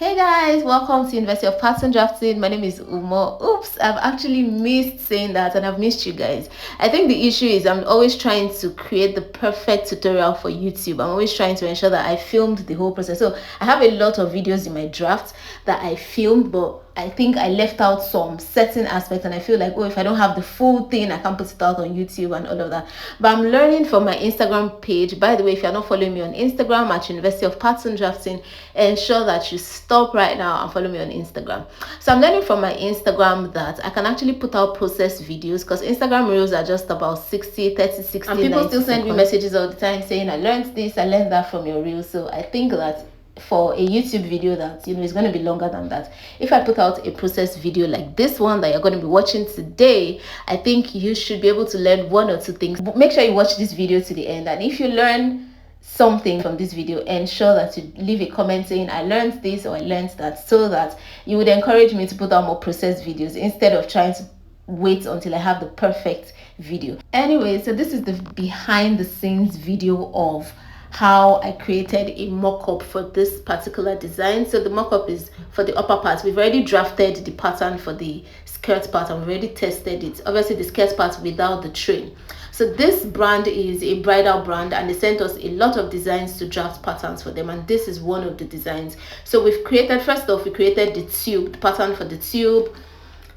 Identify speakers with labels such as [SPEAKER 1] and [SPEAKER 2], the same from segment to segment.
[SPEAKER 1] Hey guys, welcome to University of Pattern Drafting. My name is Umo. Oops, I've actually missed saying that and I've missed you guys. I think the issue is I'm always trying to create the perfect tutorial for YouTube. I'm always trying to ensure that I filmed the whole process. So I have a lot of videos in my draft that I filmed, but I think I left out some certain aspects and I feel like, oh, if I don't have the full thing, I can't put it out on YouTube and all of that. But I'm learning from my Instagram page. By the way, if you're not following me on Instagram at University of Pattern Drafting, ensure that you stop right now and follow me on Instagram. So I'm learning from my Instagram that I can actually put out process videos because Instagram reels are just about 60, 30, 60. And people still send me messages all the time saying, I learned this, I learned that from your reels. So I think that for a YouTube video that is going to be longer than that, if I put out a process video like this one that you're going to be watching today, I think you should be able to learn one or two things. But make sure you watch this video to the end, and if you learn something from this video, ensure that you leave a comment saying I learned this or I learned that, so that you would encourage me to put out more process videos instead of trying to wait until I have the perfect video. Anyway, so this is the behind the scenes video of how I created a mock-up for this particular design. So the mock-up is for the upper part. We've already drafted the pattern for the skirt part and we've already tested it. Obviously the skirt part without the train. So this brand is a bridal brand and they sent us a lot of designs to draft patterns for them, and this is one of the designs. So we've created, first off, we created the tube, the pattern for the tube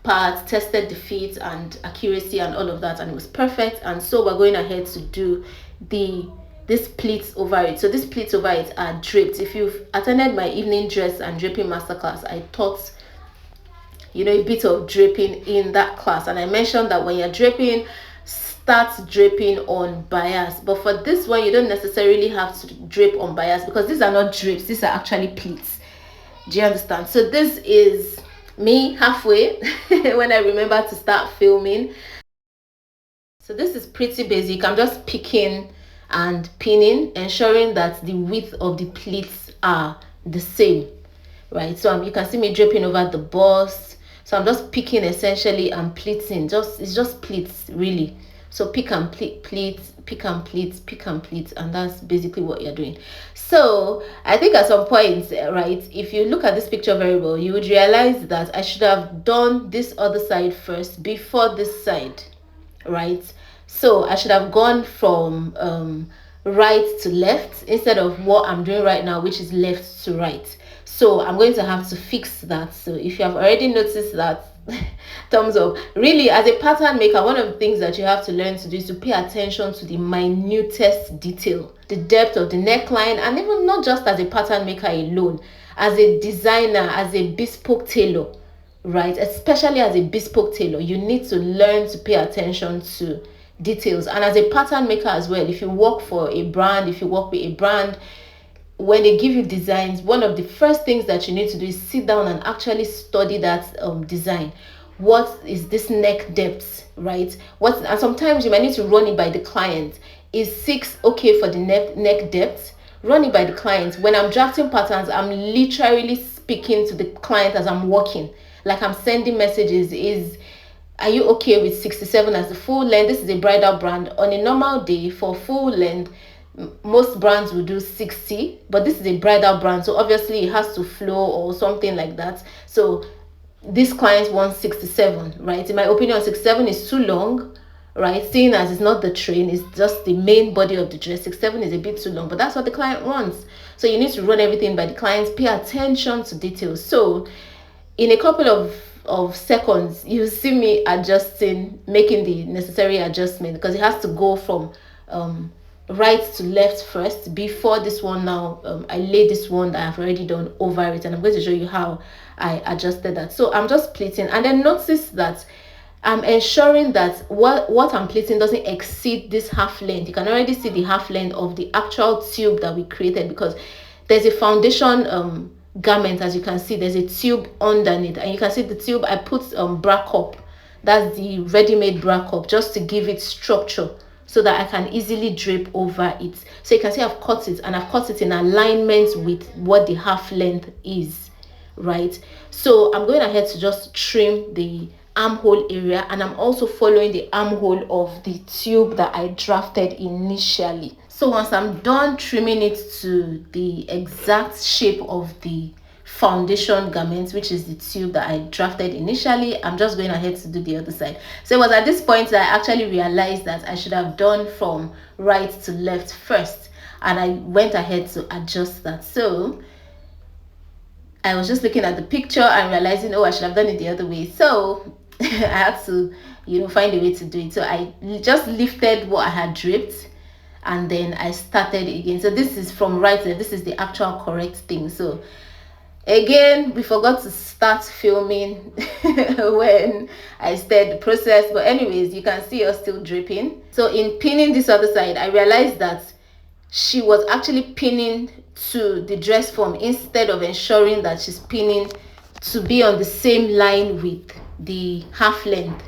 [SPEAKER 1] part, tested the fit and accuracy and all of that, and it was perfect. And so we're going ahead to do this pleats over it. So these pleats over it are draped. If you've attended my evening dress and draping masterclass, I taught a bit of draping in that class, and I mentioned that when you're draping, start draping on bias. But for this one, you don't necessarily have to drape on bias because these are not drapes, these are actually pleats. Do you understand? So this is me halfway when I remember to start filming. So this is pretty basic. I'm just picking and pinning, ensuring that the width of the pleats are the same, right? So you can see me draping over the bust. So I'm just picking essentially and pleating. It's just pleats really. So pick and pleats, pick and pleats, pick and pleats, and that's basically what you're doing. So I think at some point, right, if you look at this picture very well, you would realize that I should have done this other side first before this side, right? So I should have gone from right to left instead of what I'm doing right now, which is left to right. So I'm going to have to fix that. So if you have already noticed that, thumbs up. Really, as a pattern maker, one of the things that you have to learn to do is to pay attention to the minutest detail, the depth of the neckline, and even not just as a pattern maker alone, as a designer, as a bespoke tailor, right? Especially as a bespoke tailor, you need to learn to pay attention to details. And as a pattern maker as well, if you work for a brand, if you work with a brand, when they give you designs, one of the first things that you need to do is sit down and actually study that design. What is this neck depth, right? And sometimes you might need to run it by the client. Is 6 okay for the neck depth? Run it by the client. When I'm drafting patterns, I'm literally speaking to the client as I'm working, like I'm sending messages. Are you okay with 67 as the full length? This is a bridal brand. On a normal day for full length, most brands will do 60, but this is a bridal brand, so obviously it has to flow or something like that. So this client wants 67, right? In my opinion, 67 is too long, right? Seeing as it's not the train, it's just the main body of the dress. 67 is a bit too long, but that's what the client wants. So you need to run everything by the clients, pay attention to details. So in a couple of seconds, you see me adjusting, making the necessary adjustment, because it has to go from right to left first before this one. Now I lay this one that I've already done over it, and I'm going to show you how I adjusted that. So I'm just pleating, and then notice that I'm ensuring that what I'm pleating doesn't exceed this half length. You can already see the half length of the actual tube that we created, because there's a foundation garment. As you can see, there's a tube underneath, and you can see the tube I put bra cup. That's the ready-made bra cup, just to give it structure so that I can easily drape over it. So you can see I've cut it, and I've cut it in alignment with what the half length is, right? So I'm going ahead to just trim the armhole area, and I'm also following the armhole of the tube that I drafted initially. So once I'm done trimming it to the exact shape of the foundation garment, which is the tube that I drafted initially. I'm just going ahead to do the other side. So it was at this point that I actually realized that I should have done from right to left first, and I went ahead to adjust that. So I was just looking at the picture and realizing, oh, I should have done it the other way. So I had to, find a way to do it. So I just lifted what I had draped, and then I started again. So this is from right there. This is the actual correct thing. So again, we forgot to start filming when I started the process. But anyways, you can see us still draping. So in pinning this other side, I realized that she was actually pinning to the dress form instead of ensuring that she's pinning to be on the same line with the half length,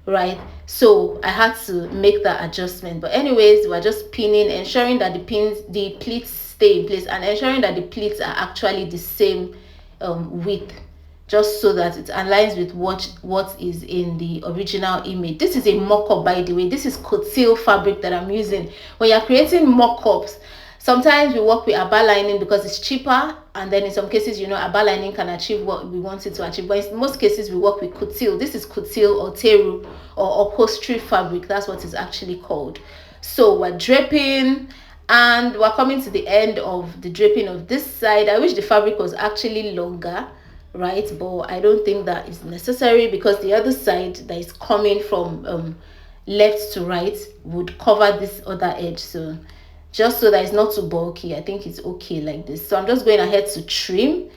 [SPEAKER 1] right? So I had to make that adjustment. But anyways, we're just pinning, ensuring that the pleats stay in place, and ensuring that the pleats are actually the same width, just so that it aligns with what is in the original image. This is a mock-up, by the way. This is couture fabric that I'm using. When you're creating mock-ups, sometimes we work with aba lining because it's cheaper, and then in some cases, aba lining can achieve what we want it to achieve. But in most cases, we work with couture. This is couture or teru or upholstery fabric. That's what it's actually called. So we're draping, and we're coming to the end of the draping of this side. I wish the fabric was actually longer, right? But I don't think that is necessary, because the other side that is coming from left to right would cover this other edge. So just so that it's not too bulky, I think it's okay like this. So I'm just going ahead to trimming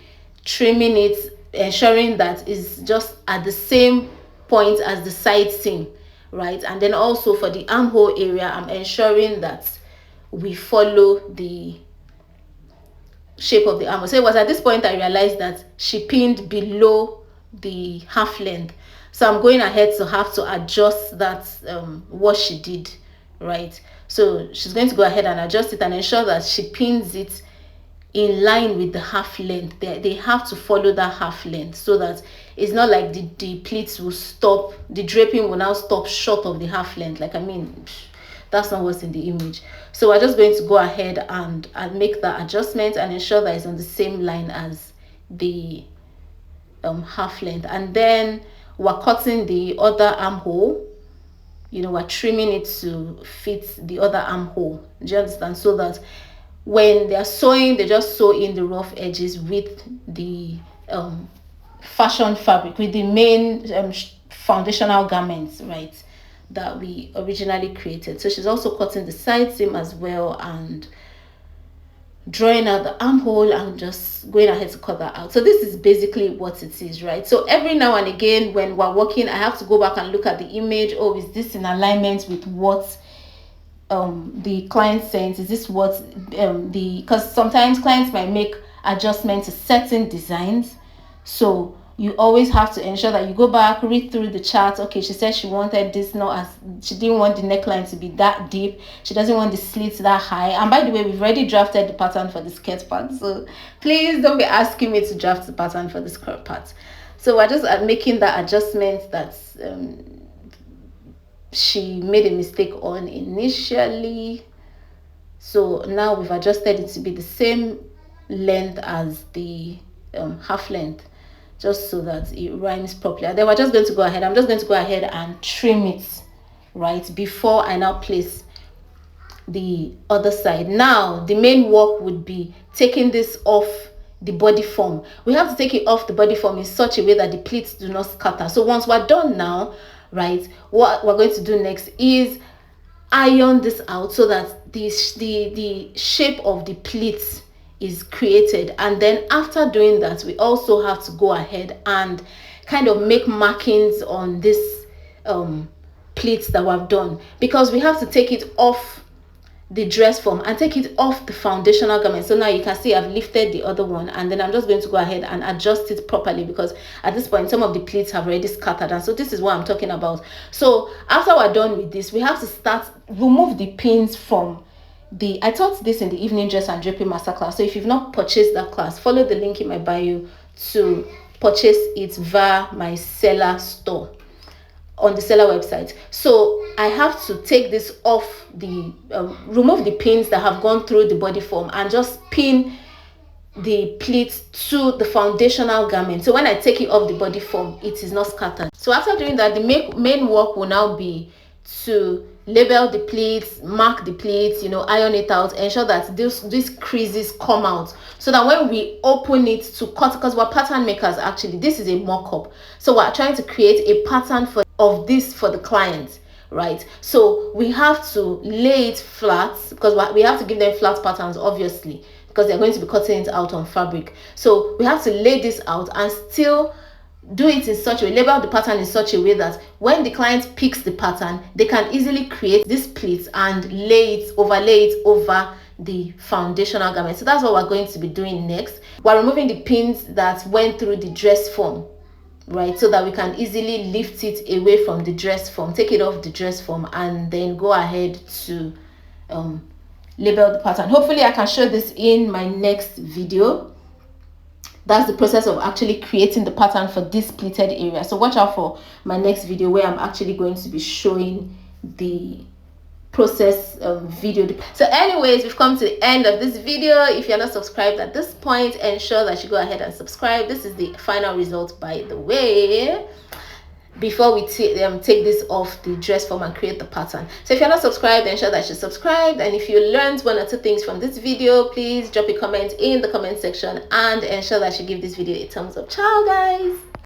[SPEAKER 1] it, ensuring that it's just at the same point as the side seam, right? And then also for the armhole area, I'm ensuring that we follow the shape of the armhole. So it was at this point I realized that she pinned below the half length. So I'm going ahead to have to adjust that, what she did, right? So she's going to go ahead and adjust it and ensure that she pins it in line with the half length. They have to follow that half length, so that it's not like the pleats will stop, the draping will now stop short of the half length. Like, I mean, that's not what's in the image. So we're just going to go ahead and make that adjustment and ensure that it's on the same line as the half length. And then we're cutting the other armhole. We're trimming it to fit the other armhole. Do you understand? So that when they're sewing, they just sew in the rough edges with the fashion fabric, with the main foundational garments, right, that we originally created. So she's also cutting the side seam as well, and drawing out the armhole and just going ahead to cut that out. So this is basically what it is, right? So every now and again when we're working, I have to go back and look at the image. Oh, is this in alignment with what the client sent? Is this what because sometimes clients might make adjustments to certain designs, so you always have to ensure that you go back, read through the chart. Okay, she said she wanted this, she didn't want the neckline to be that deep, she doesn't want the slits that high. And by the way, we've already drafted the pattern for the skirt part, so please don't be asking me to draft the pattern for the skirt part. So we're just making that adjustment that she made a mistake on initially. So now we've adjusted it to be the same length as the half length, just so that it rhymes properly. And then we're just going to go ahead, I'm just going to go ahead and trim it, right, before I now place the other side. Now the main work would be taking this off the body form. We have to take it off the body form in such a way that the pleats do not scatter. So once we're done now, right, what we're going to do next is iron this out so that the shape of the pleats is created. And then after doing that, we also have to go ahead and kind of make markings on this pleats that we've done, because we have to take it off the dress form and take it off the foundational garment. So now you can see I've lifted the other one, and then I'm just going to go ahead and adjust it properly, because at this point some of the pleats have already scattered. And so this is what I'm talking about. So after we're done with this, we have to remove the pins from I taught this in the evening dress and draping masterclass. So if you've not purchased that class, follow the link in my bio to purchase it via my seller store on the seller website. So I have to take this off remove the pins that have gone through the body form and just pin the pleats to the foundational garment. So when I take it off the body form, it is not scattered. So after doing that, the main work will now be to label the pleats, mark the pleats, iron it out, ensure that these creases come out, so that when we open it to cut, because we're pattern makers, actually this is a mock-up, so we're trying to create a pattern of this for the client, right? So we have to lay it flat, because we have to give them flat patterns, obviously, because they're going to be cutting it out on fabric. So we have to lay this out and still do it in such a way, label the pattern in such a way that when the client picks the pattern, they can easily create this pleats and overlay it over the foundational garment. So that's what we're going to be doing next. We're removing the pins that went through the dress form, right, so that we can easily lift it away from the dress form, take it off the dress form, and then go ahead to label the pattern. Hopefully I can show this in my next video. That's the process of actually creating the pattern for this pleated area. So watch out for my next video, where I'm actually going to be showing the process video. So anyways, we've come to the end of this video. If you're not subscribed at this point, ensure that you go ahead and subscribe. This is the final result, by the way, before we take this off the dress form and create the pattern. So if you're not subscribed, ensure that you're subscribed. And if you learned one or two things from this video, please drop a comment in the comment section and ensure that you give this video a thumbs up. Ciao guys.